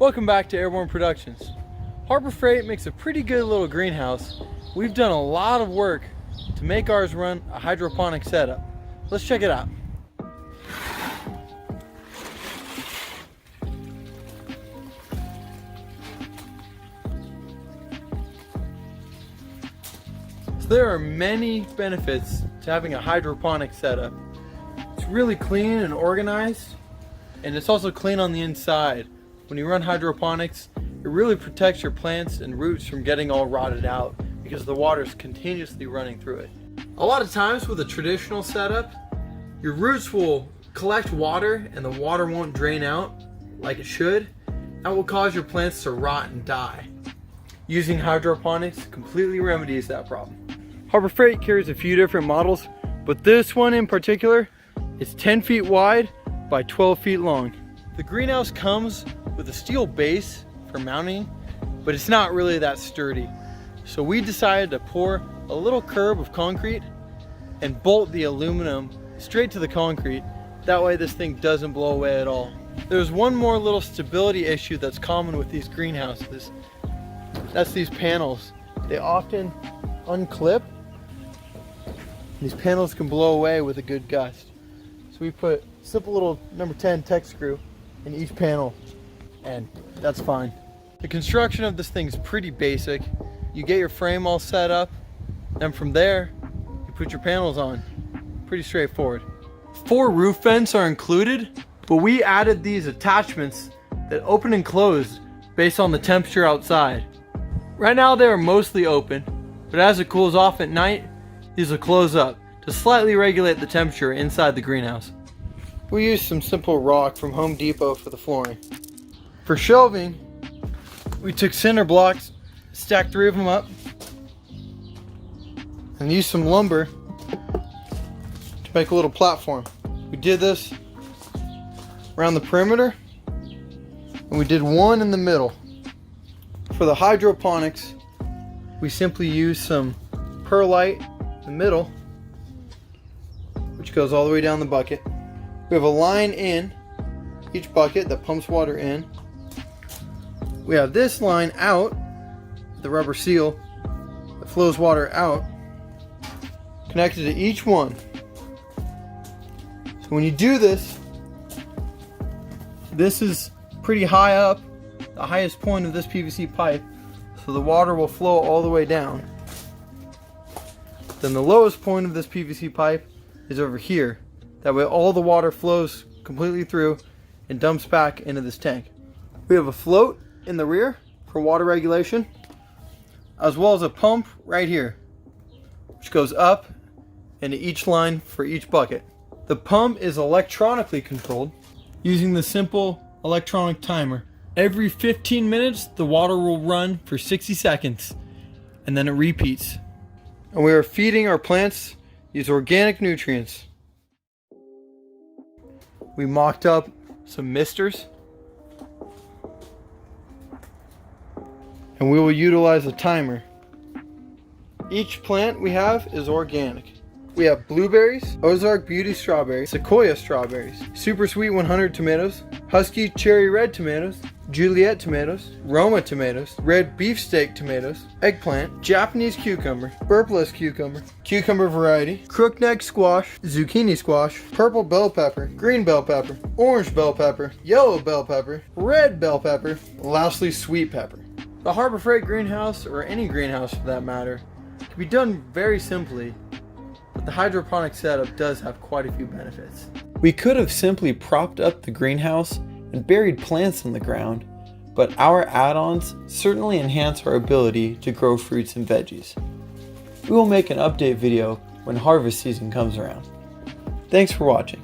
Welcome back to Airborne Productions. Harbor Freight makes a pretty good little greenhouse. We've done a lot of work to make ours run a hydroponic setup. Let's check it out. So there are many benefits to having a hydroponic setup. It's really clean and organized, and it's also clean on the inside. When you run hydroponics, it really protects your plants and roots from getting all rotted out because the water is continuously running through it. A lot of times with a traditional setup, your roots will collect water and the water won't drain out like it should. That will cause your plants to rot and die. Using hydroponics completely remedies that problem. Harbor Freight carries a few different models, but this one in particular is 10 feet wide by 12 feet long. The greenhouse comes with a steel base for mounting, but it's not really that sturdy. So we decided to pour a little curb of concrete and bolt the aluminum straight to the concrete. That way this thing doesn't blow away at all. There's one more little stability issue that's common with these greenhouses. That's these panels. They often unclip. These panels can blow away with a good gust. So we put simple little number 10 tech screw in each panel, and that's fine. The construction of this thing is pretty basic. You get your frame all set up, and from there you put your panels on. Pretty straightforward. 4 roof vents are included, but we added these attachments that open and close based on the temperature outside. Right now they are mostly open, but as it cools off at night, these will close up to slightly regulate the temperature inside the greenhouse. We used some simple rock from Home Depot for the flooring. For shelving, we took cinder blocks, stacked 3 of them up, and used some lumber to make a little platform. We did this around the perimeter, and we did one in the middle. For the hydroponics, we simply used some perlite in the middle, which goes all the way down the bucket. We have a line in each bucket that pumps water in. We have this line out, the rubber seal that flows water out, connected to each one. So when you do this, this is pretty high up, the highest point of this PVC pipe, so the water will flow all the way down. Then the lowest point of this PVC pipe is over here. That way all the water flows completely through and dumps back into this tank. We have a float in the rear for water regulation, as well as a pump right here, which goes up into each line for each bucket. The pump is electronically controlled using the simple electronic timer. Every 15 minutes, the water will run for 60 seconds, and then it repeats. And we are feeding our plants these organic nutrients. We mocked up some misters, and we will utilize a timer. Each plant we have is organic. We have blueberries, Ozark Beauty strawberries, Sequoia strawberries, Super Sweet 100 tomatoes, Husky Cherry Red tomatoes, Juliet tomatoes, Roma tomatoes, red beefsteak tomatoes, eggplant, Japanese cucumber, burpless cucumber, cucumber variety, crookneck squash, zucchini squash, purple bell pepper, green bell pepper, orange bell pepper, yellow bell pepper, red bell pepper, and lastly sweet pepper. The Harbor Freight greenhouse, or any greenhouse for that matter, can be done very simply, but the hydroponic setup does have quite a few benefits. We could have simply propped up the greenhouse and buried plants in the ground, but our add-ons certainly enhance our ability to grow fruits and veggies. We will make an update video when harvest season comes around. Thanks for watching.